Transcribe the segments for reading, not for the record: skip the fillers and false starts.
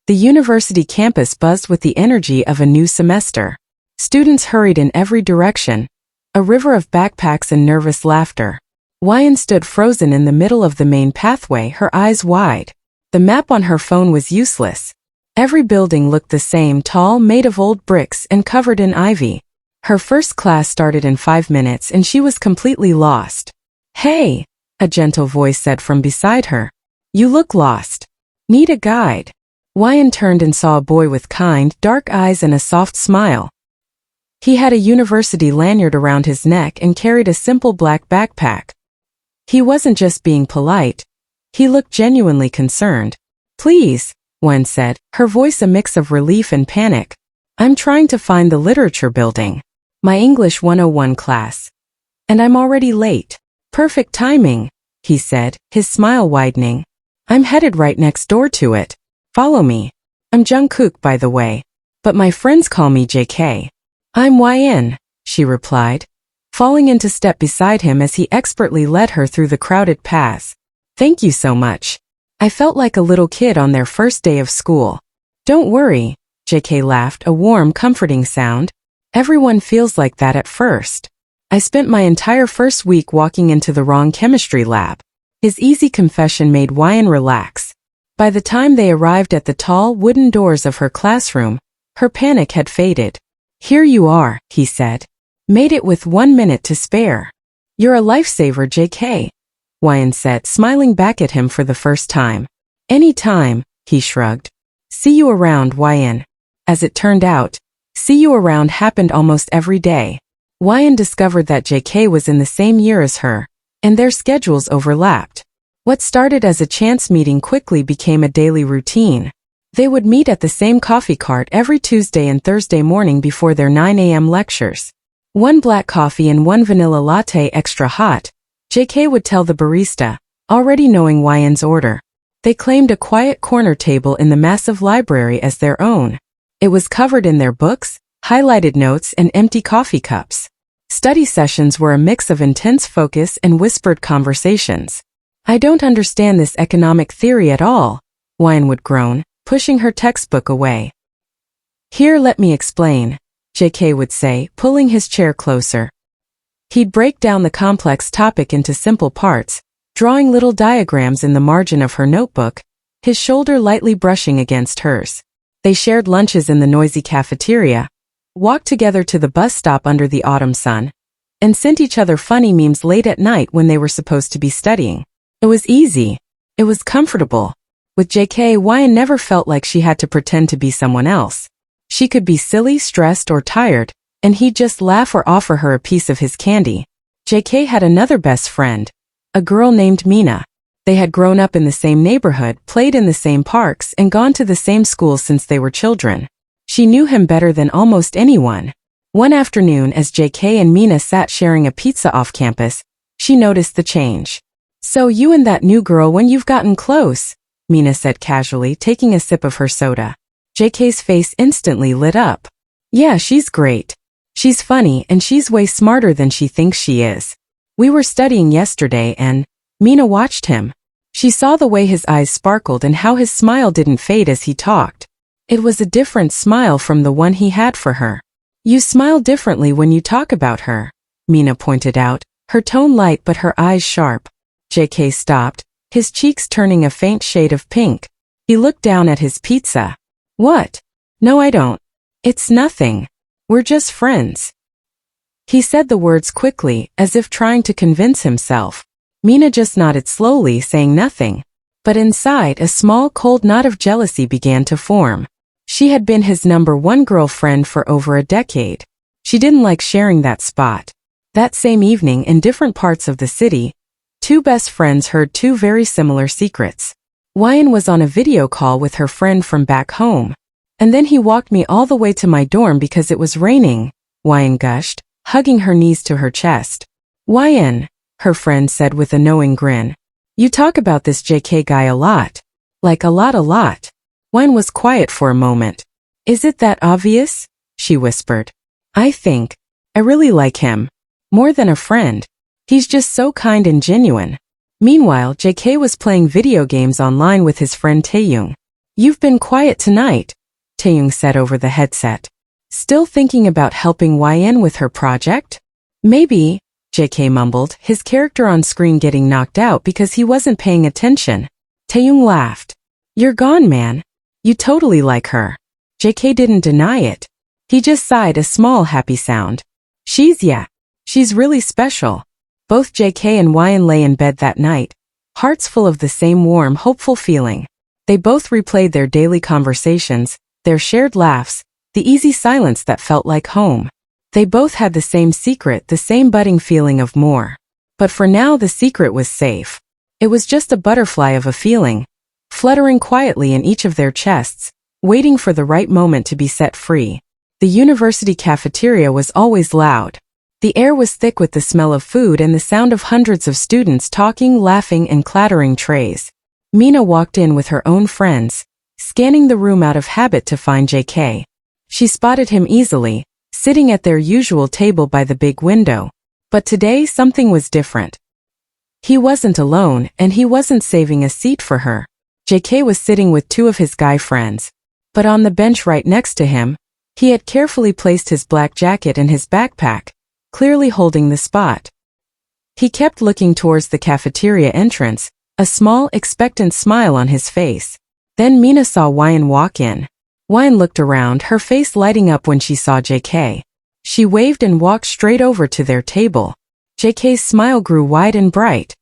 The university campus buzzed with the energy of a new semester. Students hurried in every direction, a river of backpacks and nervous laughter. Wyan stood frozen in the middle of the main pathway, her eyes wide. The map on her phone was useless. Every building looked the same, tall, made of old bricks and covered in ivy. Her first class started in 5 minutes and she was completely lost. "Hey," a gentle voice said from beside her. "You look lost. Need a guide?" Wyan turned and saw a boy with kind, dark eyes and a soft smile. He had a university lanyard around his neck and carried a simple black backpack. He wasn't just being polite. He looked genuinely concerned. "Please," Wyan said, her voice a mix of relief and panic. "I'm trying to find the literature building. My English 101 class. And I'm already late." "Perfect timing," he said, his smile widening. "I'm headed right next door to it. Follow me. I'm Jungkook, by the way. But my friends call me JK. "I'm Wyan," she replied, falling into step beside him as he expertly led her through the crowded paths. "Thank you so much. I felt like a little kid on their first day of school." "Don't worry," JK laughed, a warm, comforting sound. "Everyone feels like that at first. I spent my entire first week walking into the wrong chemistry lab." His easy confession made Wyan relax. By the time they arrived at the tall, wooden doors of her classroom, her panic had faded. "Here you are," he said. "Made it with 1 minute to spare." "You're a lifesaver, JK," Wyan said, smiling back at him for the first time. "Any time," he shrugged. "See you around, Wyan." As it turned out, see you around happened almost every day. Wyan discovered that JK was in the same year as her, and their schedules overlapped. What started as a chance meeting quickly became a daily routine. They would meet at the same coffee cart every Tuesday and Thursday morning before their 9 a.m. lectures. "1 black coffee and 1 vanilla latte extra hot," JK would tell the barista, already knowing Wyan's order. They claimed a quiet corner table in the massive library as their own. It was covered in their books, highlighted notes, and empty coffee cups. Study sessions were a mix of intense focus and whispered conversations. "I don't understand this economic theory at all," Wyan would groan, pushing her textbook away. "Here, let me explain," JK would say, pulling his chair closer. He'd break down the complex topic into simple parts, drawing little diagrams in the margin of her notebook, his shoulder lightly brushing against hers. They shared lunches in the noisy cafeteria, walked together to the bus stop under the autumn sun, and sent each other funny memes late at night when they were supposed to be studying. It was easy. It was comfortable. With JK, Wyan never felt like she had to pretend to be someone else. She could be silly, stressed, or tired, and he'd just laugh or offer her a piece of his candy. JK had another best friend, a girl named Mina. They had grown up in the same neighborhood, played in the same parks, and gone to the same school since they were children. She knew him better than almost anyone. One afternoon, as JK and Mina sat sharing a pizza off campus, she noticed the change. "So you and that new girl, when you've gotten close," Mina said casually, taking a sip of her soda. JK's face instantly lit up. "Yeah, she's great. She's funny and she's way smarter than she thinks she is. We were studying yesterday and..." Mina watched him. She saw the way his eyes sparkled and how his smile didn't fade as he talked. It was a different smile from the one he had for her. "You smile differently when you talk about her," Mina pointed out, her tone light but her eyes sharp. JK stopped, his cheeks turning a faint shade of pink. He looked down at his pizza. "What?" "No, I don't. It's nothing. We're just friends." He said the words quickly, as if trying to convince himself. Mina just nodded slowly, saying nothing. But inside, a small, cold knot of jealousy began to form. She had been his #1 girlfriend for over a decade. She didn't like sharing that spot. That same evening, in different parts of the city, 2 best friends heard 2 very similar secrets. Wyan was on a video call with her friend from back home. "And then he walked me all the way to my dorm because it was raining," Wyan gushed, hugging her knees to her chest. "Wyan," her friend said with a knowing grin. "You talk about this JK guy a lot. Like a lot. Wyan was quiet for a moment. "Is it that obvious?" she whispered. I really like him. More than a friend. He's just so kind and genuine." Meanwhile, JK was playing video games online with his friend Taeyong. You've been quiet tonight, Taeyong said over the headset. Still thinking about helping YN with her project? Maybe, JK mumbled, his character on screen getting knocked out because he wasn't paying attention. Taeyong laughed. You're gone, man. You totally like her. JK didn't deny it. He just sighed a small happy sound. She's really special. Both JK and YN lay in bed that night, hearts full of the same warm, hopeful feeling. They both replayed their daily conversations, their shared laughs, the easy silence that felt like home. They both had the same secret, the same budding feeling of more. But for now the secret was safe. It was just a butterfly of a feeling, fluttering quietly in each of their chests, waiting for the right moment to be set free. The university cafeteria was always loud. The air was thick with the smell of food and the sound of hundreds of students talking, laughing, and clattering trays. Mina walked in with her own friends, scanning the room out of habit to find JK. She spotted him easily, sitting at their usual table by the big window. But today something was different. He wasn't alone, and he wasn't saving a seat for her. JK was sitting with two of his guy friends. But on the bench right next to him, he had carefully placed his black jacket and his backpack, clearly holding the spot. He kept looking towards the cafeteria entrance, a small, expectant smile on his face. Then Mina saw YN walk in. YN looked around, her face lighting up when she saw JK. She waved and walked straight over to their table. JK's smile grew wide and bright.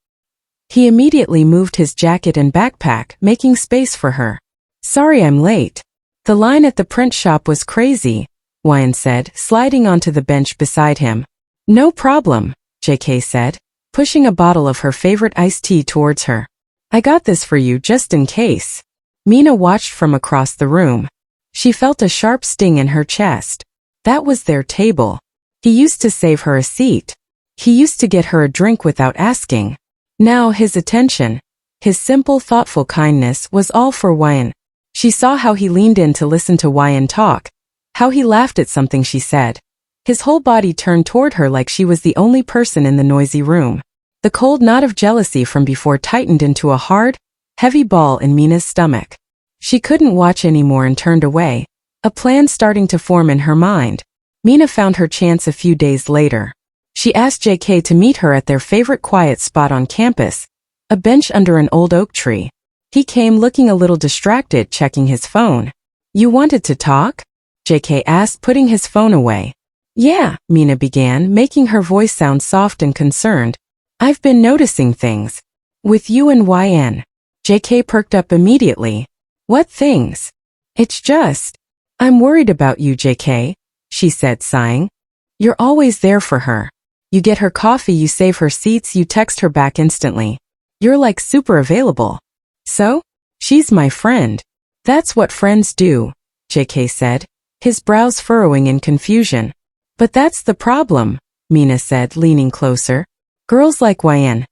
He immediately moved his jacket and backpack, making space for her. Sorry I'm late. The line at the print shop was crazy, YN said, sliding onto the bench beside him. No problem, JK said, pushing a bottle of her favorite iced tea towards her. I got this for you just in case. Mina watched from across the room. She felt a sharp sting in her chest. That was their table. He used to save her a seat. He used to get her a drink without asking. Now his attention, his simple, thoughtful kindness was all for YN. She saw how he leaned in to listen to YN talk, how he laughed at something she said. His whole body turned toward her like she was the only person in the noisy room. The cold knot of jealousy from before tightened into a hard, heavy ball in Mina's stomach. She couldn't watch anymore and turned away, a plan starting to form in her mind. Mina found her chance a few days later. She asked JK to meet her at their favorite quiet spot on campus, a bench under an old oak tree. He came looking a little distracted, checking his phone. You wanted to talk? JK asked, putting his phone away. Yeah, Mina began, making her voice sound soft and concerned. I've been noticing things. With you and YN. JK perked up immediately. What things? It's just. I'm worried about you, JK, she said, sighing. You're always there for her. You get her coffee, you save her seats, you text her back instantly. You're like super available. So? She's my friend. That's what friends do, JK said, his brows furrowing in confusion. But that's the problem, Mina said, leaning closer. Girls like YN.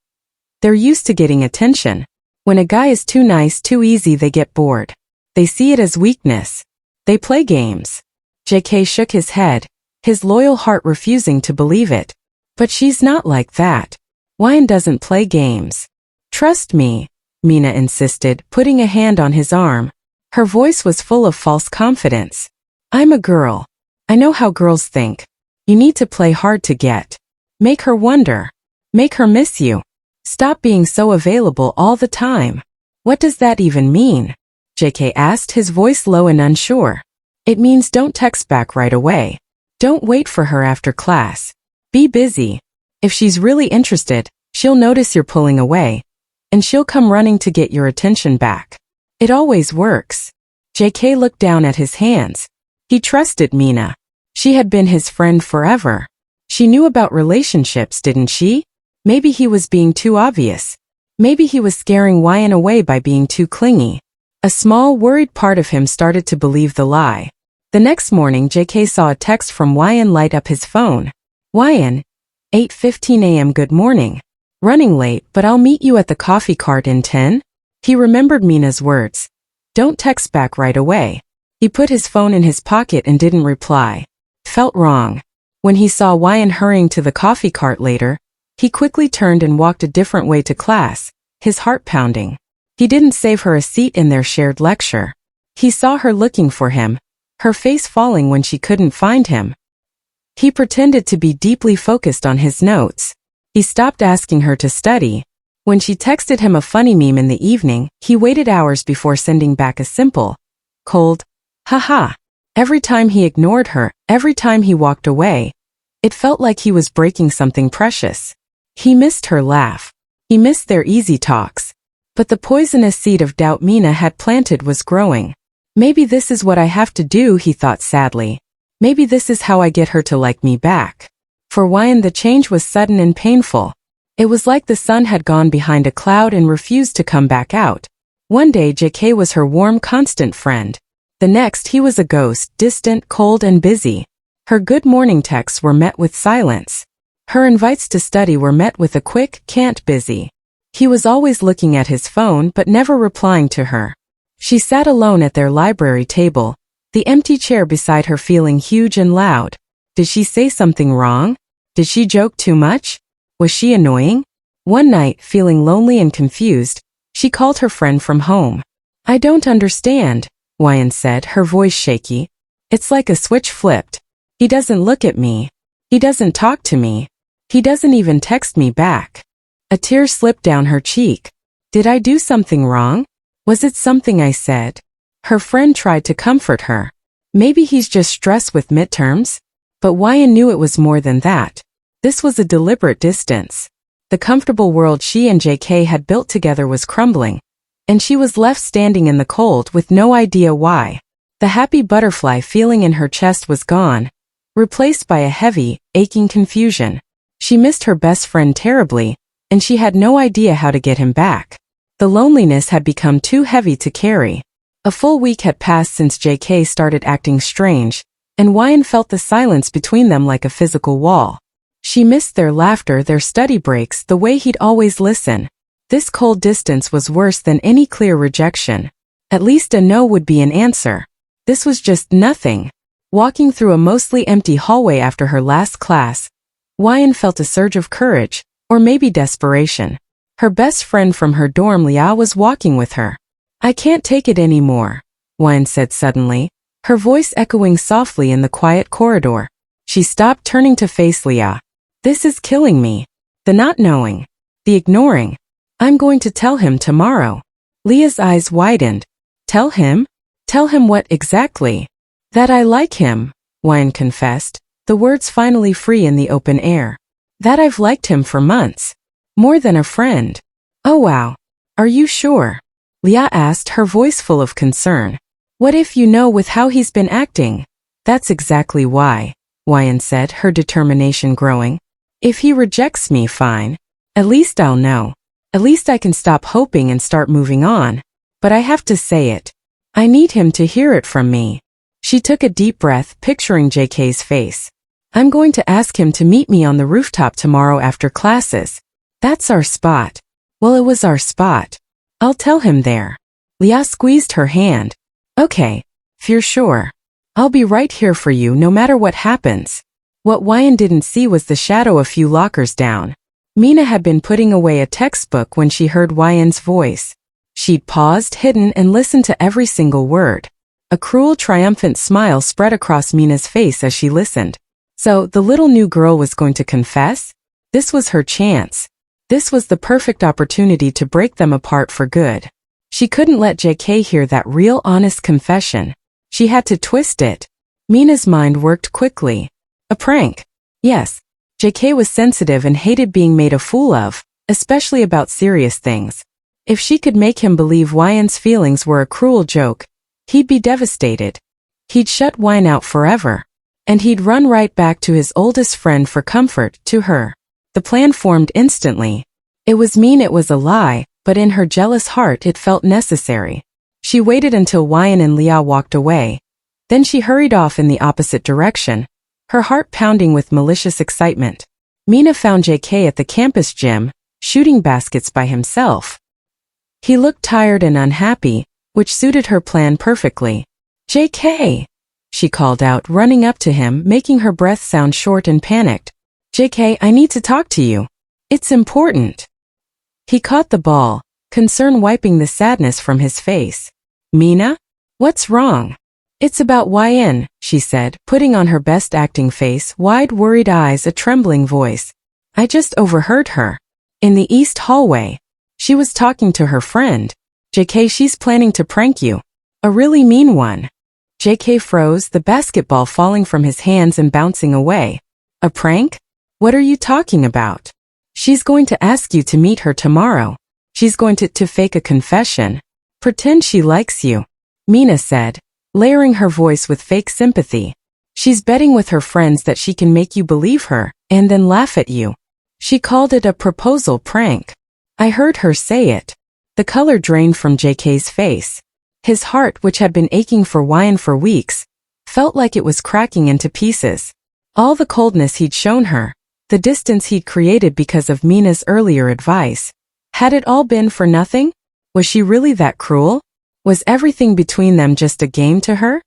They're used to getting attention. When a guy is too nice, too easy, they get bored. They see it as weakness. They play games. JK shook his head, his loyal heart refusing to believe it. But she's not like that. YN doesn't play games. Trust me, Mina insisted, putting a hand on his arm. Her voice was full of false confidence. I'm a girl. I know how girls think. You need to play hard to get. Make her wonder. Make her miss you. Stop being so available all the time. What does that even mean? JK asked, his voice low and unsure. It means don't text back right away. Don't wait for her after class. Be busy. If she's really interested, she'll notice you're pulling away, and she'll come running to get your attention back. It always works. JK looked down at his hands. He trusted Mina. She had been his friend forever. She knew about relationships, didn't she? Maybe he was being too obvious. Maybe he was scaring YN away by being too clingy. A small, worried part of him started to believe the lie. The next morning, JK saw a text from YN light up his phone. YN, 8:15 a.m. Good morning. Running late, but I'll meet you at the coffee cart in 10? He remembered Mina's words. Don't text back right away. He put his phone in his pocket and didn't reply. Felt wrong. When he saw YN hurrying to the coffee cart later, he quickly turned and walked a different way to class, his heart pounding. He didn't save her a seat in their shared lecture. He saw her looking for him, her face falling when she couldn't find him. He pretended to be deeply focused on his notes. He stopped asking her to study. When she texted him a funny meme in the evening, he waited hours before sending back a simple, cold, haha. Every time he ignored her, every time he walked away, it felt like he was breaking something precious. He missed her laugh. He missed their easy talks. But the poisonous seed of doubt Mina had planted was growing. Maybe this is what I have to do, he thought sadly. Maybe this is how I get her to like me back. For Wyan, the change was sudden and painful. It was like the sun had gone behind a cloud and refused to come back out. One day JK was her warm, constant friend. The next he was a ghost, distant, cold and busy. Her good morning texts were met with silence. Her invites to study were met with a quick, can't, busy. He was always looking at his phone but never replying to her. She sat alone at their library table, the empty chair beside her feeling huge and loud. Did she say something wrong? Did she joke too much? Was she annoying? One night, feeling lonely and confused, she called her friend from home. I don't understand, Wyan said, her voice shaky. It's like a switch flipped. He doesn't look at me. He doesn't talk to me. He doesn't even text me back. A tear slipped down her cheek. Did I do something wrong? Was it something I said? Her friend tried to comfort her. Maybe he's just stressed with midterms? But Wyan knew it was more than that. This was a deliberate distance. The comfortable world she and JK had built together was crumbling, and she was left standing in the cold with no idea why. The happy butterfly feeling in her chest was gone, replaced by a heavy, aching confusion. She missed her best friend terribly, and she had no idea how to get him back. The loneliness had become too heavy to carry. A full week had passed since JK started acting strange, and Wyan felt the silence between them like a physical wall. She missed their laughter, their study breaks, the way he'd always listen. This cold distance was worse than any clear rejection. At least a no would be an answer. This was just nothing. Walking through a mostly empty hallway after her last class, Wyan felt a surge of courage, or maybe desperation. Her best friend from her dorm, Leah, was walking with her. I can't take it anymore, Wyan said suddenly, her voice echoing softly in the quiet corridor. She stopped, turning to face Leah. This is killing me. The not knowing. The ignoring. I'm going to tell him tomorrow. Leah's eyes widened. Tell him? Tell him what exactly? That I like him, Wyan confessed, the words finally free in the open air. That I've liked him for months. More than a friend. Oh wow. Are you sure? Leah asked, her voice full of concern. What if you know with how he's been acting? That's exactly why, Wyan said, her determination growing. If he rejects me, fine. At least I'll know. At least I can stop hoping and start moving on. But I have to say it. I need him to hear it from me. She took a deep breath, picturing JK's face. I'm going to ask him to meet me on the rooftop tomorrow after classes. That's our spot. Well, it was our spot. I'll tell him there. Leah squeezed her hand. Okay, if you're sure. I'll be right here for you no matter what happens. What Wyan didn't see was the shadow a few lockers down. Mina had been putting away a textbook when she heard Wyan's voice. She'd paused, hidden, and listened to every single word. A cruel, triumphant smile spread across Mina's face as she listened. So, the little new girl was going to confess? This was her chance. This was the perfect opportunity to break them apart for good. She couldn't let JK hear that real, honest confession. She had to twist it. Mina's mind worked quickly. A prank. Yes. JK was sensitive and hated being made a fool of, especially about serious things. If she could make him believe Wyan's feelings were a cruel joke, he'd be devastated. He'd shut Wyan out forever. And he'd run right back to his oldest friend for comfort, to her. The plan formed instantly. It was mean, it was a lie, but in her jealous heart it felt necessary. She waited until Wyan and Leah walked away. Then she hurried off in the opposite direction, her heart pounding with malicious excitement. Mina found JK at the campus gym, shooting baskets by himself. He looked tired and unhappy, which suited her plan perfectly. JK! She called out, running up to him, making her breath sound short and panicked. JK, I need to talk to you. It's important. He caught the ball, concern wiping the sadness from his face. Mina? What's wrong? It's about YN, she said, putting on her best acting face, wide worried eyes, a trembling voice. I just overheard her. In the east hallway. She was talking to her friend. JK, she's planning to prank you. A really mean one. JK froze, the basketball falling from his hands and bouncing away. A prank? What are you talking about? She's going to ask you to meet her tomorrow. She's going to fake a confession. Pretend she likes you. Mina said, layering her voice with fake sympathy. She's betting with her friends that she can make you believe her, and then laugh at you. She called it a proposal prank. I heard her say it. The color drained from JK's face. His heart, which had been aching for YN for weeks, felt like it was cracking into pieces. All the coldness he'd shown her, the distance he'd created because of Mina's earlier advice. Had it all been for nothing? Was she really that cruel? Was everything between them just a game to her?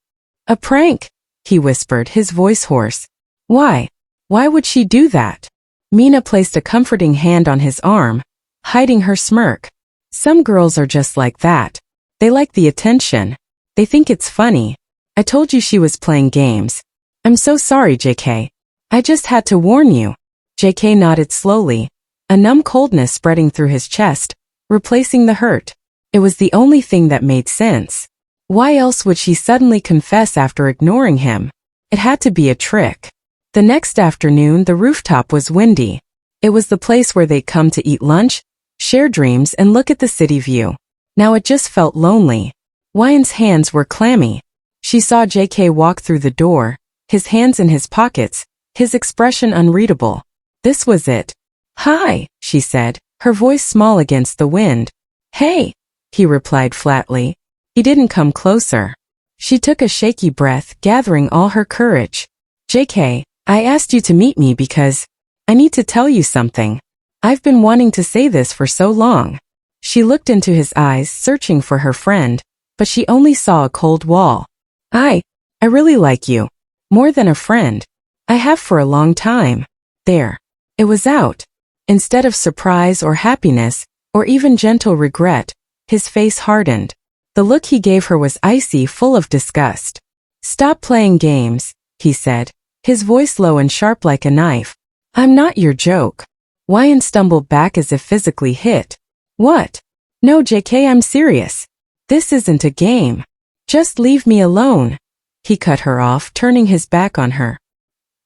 A prank, he whispered, his voice hoarse. Why? Why would she do that? Mina placed a comforting hand on his arm, hiding her smirk. Some girls are just like that. They like the attention. They think it's funny. I told you she was playing games. I'm so sorry, JK. I just had to warn you. JK nodded slowly, a numb coldness spreading through his chest, replacing the hurt. It was the only thing that made sense. Why else would she suddenly confess after ignoring him? It had to be a trick. The next afternoon, the rooftop was windy. It was the place where they'd come to eat lunch, share dreams, and look at the city view. Now it just felt lonely. YN's hands were clammy. She saw JK walk through the door, his hands in his pockets, his expression unreadable. This was it. Hi, she said, her voice small against the wind. Hey, he replied flatly. He didn't come closer. She took a shaky breath, gathering all her courage. JK, I asked you to meet me because I need to tell you something. I've been wanting to say this for so long. She looked into his eyes, searching for her friend, but she only saw a cold wall. I really like you. More than a friend. I have for a long time. There. It was out. Instead of surprise or happiness, or even gentle regret, his face hardened. The look he gave her was icy, full of disgust. Stop playing games, he said, his voice low and sharp like a knife. I'm not your joke. YN stumbled back as if physically hit. What? No, JK, I'm serious. This isn't a game. Just leave me alone. He cut her off, turning his back on her.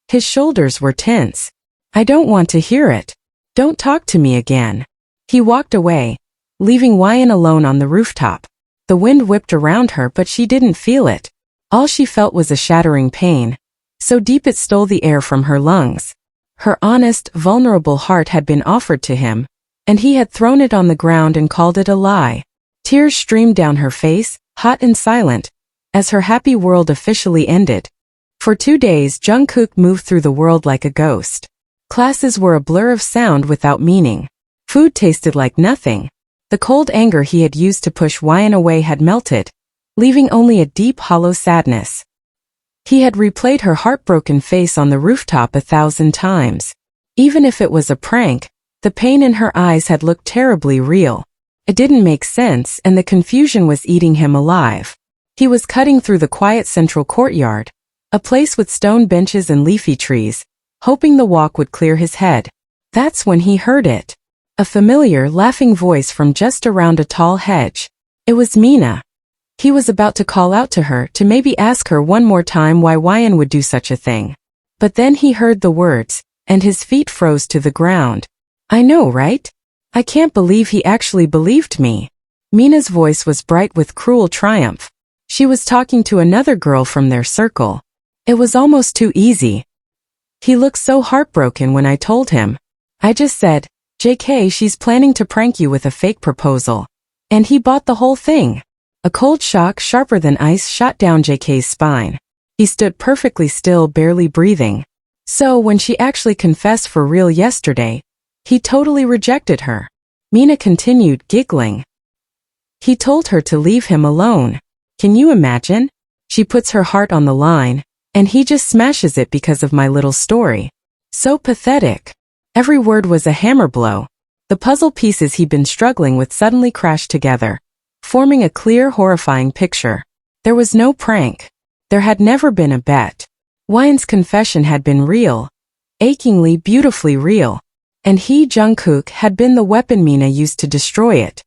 His shoulders were tense. I don't want to hear it. Don't talk to me again. He walked away, leaving YN alone on the rooftop. The wind whipped around her, but she didn't feel it. All she felt was a shattering pain, so deep it stole the air from her lungs. Her honest, vulnerable heart had been offered to him, and he had thrown it on the ground and called it a lie. Tears streamed down her face, hot and silent, as her happy world officially ended. For 2 days, Jungkook moved through the world like a ghost. Classes were a blur of sound without meaning. Food tasted like nothing. The cold anger he had used to push YN away had melted, leaving only a deep, hollow sadness. He had replayed her heartbroken face on the rooftop 1,000 times. Even if it was a prank, the pain in her eyes had looked terribly real. It didn't make sense, and the confusion was eating him alive. He was cutting through the quiet central courtyard, a place with stone benches and leafy trees, hoping the walk would clear his head. That's when he heard it. A familiar, laughing voice from just around a tall hedge. It was Mina. He was about to call out to her, to maybe ask her one more time why YN would do such a thing. But then he heard the words, and his feet froze to the ground. I know, right? I can't believe he actually believed me. Mina's voice was bright with cruel triumph. She was talking to another girl from their circle. It was almost too easy. He looked so heartbroken when I told him. I just said, JK, she's planning to prank you with a fake proposal. And he bought the whole thing. A cold shock sharper than ice shot down JK's spine. He stood perfectly still, barely breathing. So when she actually confessed for real yesterday, he totally rejected her. Mina continued, giggling. He told her to leave him alone. Can you imagine? She puts her heart on the line, and he just smashes it because of my little story. So pathetic. Every word was a hammer blow. The puzzle pieces he'd been struggling with suddenly crashed together, forming a clear, horrifying picture. There was no prank. There had never been a bet. Wyan's confession had been real. Achingly, beautifully real. And he, Jungkook, had been the weapon Mina used to destroy it.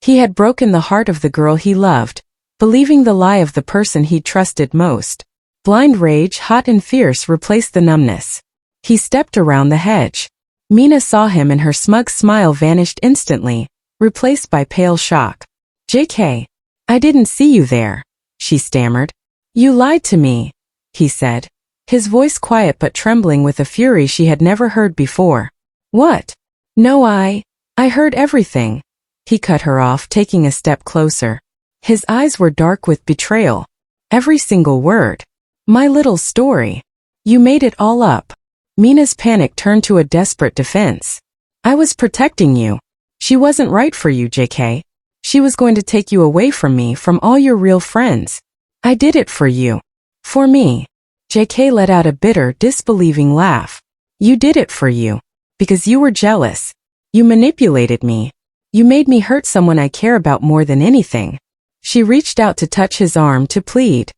He had broken the heart of the girl he loved, believing the lie of the person he trusted most. Blind rage, hot and fierce, replaced the numbness. He stepped around the hedge. Mina saw him and her smug smile vanished instantly, replaced by pale shock. "JK, I didn't see you there," she stammered. "You lied to me," he said, his voice quiet but trembling with a fury she had never heard before. "What? No, I heard everything." He cut her off, taking a step closer. His eyes were dark with betrayal. "Every single word. My little story. You made it all up." Mina's panic turned to a desperate defense. "I was protecting you. She wasn't right for you, JK. She was going to take you away from me, from all your real friends. I did it for you. For me." JK let out a bitter, disbelieving laugh. "You did it for you. Because you were jealous. You manipulated me. You made me hurt someone I care about more than anything." She reached out to touch his arm, to plead.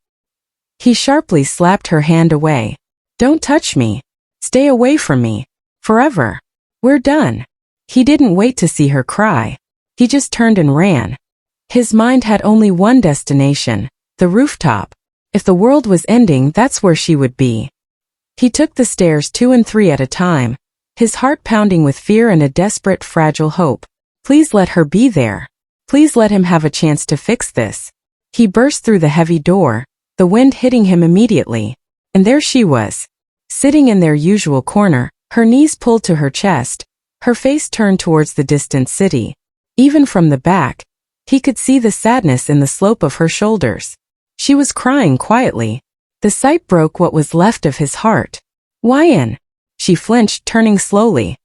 He sharply slapped her hand away. "Don't touch me. Stay away from me. Forever. We're done." He didn't wait to see her cry. He just turned and ran. His mind had only one destination, the rooftop. If the world was ending, that's where she would be. He took the stairs 2 and 3 at a time, his heart pounding with fear and a desperate, fragile hope. Please let her be there. Please let him have a chance to fix this. He burst through the heavy door, the wind hitting him immediately. And there she was, sitting in their usual corner, her knees pulled to her chest, her face turned towards the distant city. Even from the back, he could see the sadness in the slope of her shoulders. She was crying quietly. The sight broke what was left of his heart. "Wyan!" She flinched, turning slowly.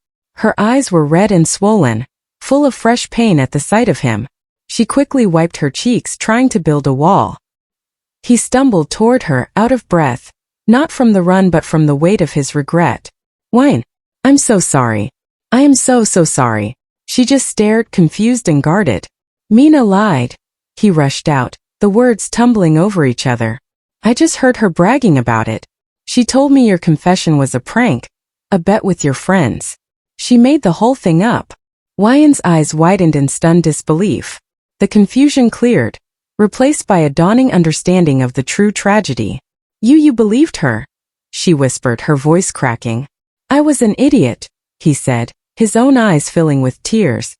Her eyes were red and swollen, full of fresh pain at the sight of him. She quickly wiped her cheeks, trying to build a wall. He stumbled toward her, out of breath, not from the run but from the weight of his regret. "Wyan, I'm so sorry. I am so sorry." She just stared, confused and guarded. "Mina lied." He rushed out, the words tumbling over each other. "I just heard her bragging about it. She told me your confession was a prank, a bet with your friends. She made the whole thing up." Wyan's eyes widened in stunned disbelief. The confusion cleared, replaced by a dawning understanding of the true tragedy. You believed her," she whispered, her voice cracking. "I was an idiot," he said, his own eyes filling with tears.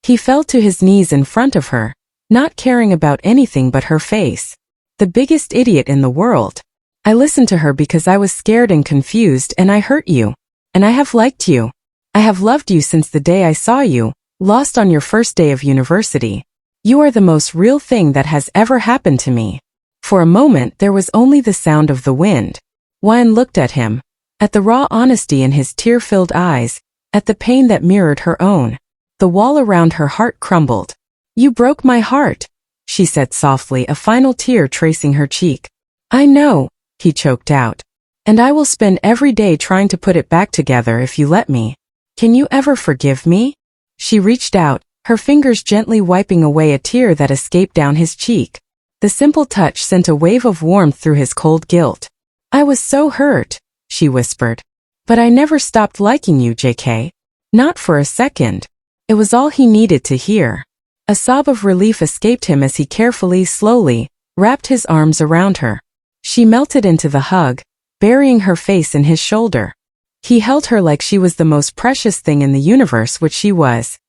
He fell to his knees in front of her, not caring about anything but her face. "The biggest idiot in the world. I listened to her because I was scared and confused, and I hurt you. And I have liked you. I have loved you since the day I saw you, lost on your first day of university. You are the most real thing that has ever happened to me." For a moment there was only the sound of the wind. Wyan looked at him, at the raw honesty in his tear-filled eyes, at the pain that mirrored her own. The wall around her heart crumbled. "You broke my heart," she said softly, a final tear tracing her cheek. "I know," he choked out. "And I will spend every day trying to put it back together if you let me. Can you ever forgive me?" She reached out, her fingers gently wiping away a tear that escaped down his cheek. The simple touch sent a wave of warmth through his cold guilt. "I was so hurt," she whispered. "But I never stopped liking you, JK. Not for a second." It was all he needed to hear. A sob of relief escaped him as he carefully, slowly, wrapped his arms around her. She melted into the hug, burying her face in his shoulder. He held her like she was the most precious thing in the universe, which she was.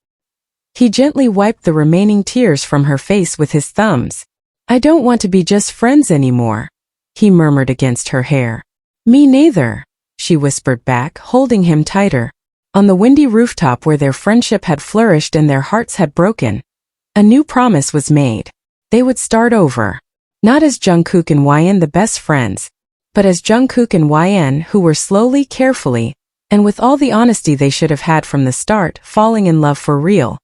He gently wiped the remaining tears from her face with his thumbs. "I don't want to be just friends anymore," he murmured against her hair. "Me neither," she whispered back, holding him tighter. On the windy rooftop where their friendship had flourished and their hearts had broken, a new promise was made. They would start over. Not as Jungkook and Wyan, the best friends, but as Jungkook and Wyan, who were slowly, carefully, and with all the honesty they should have had from the start, falling in love for real.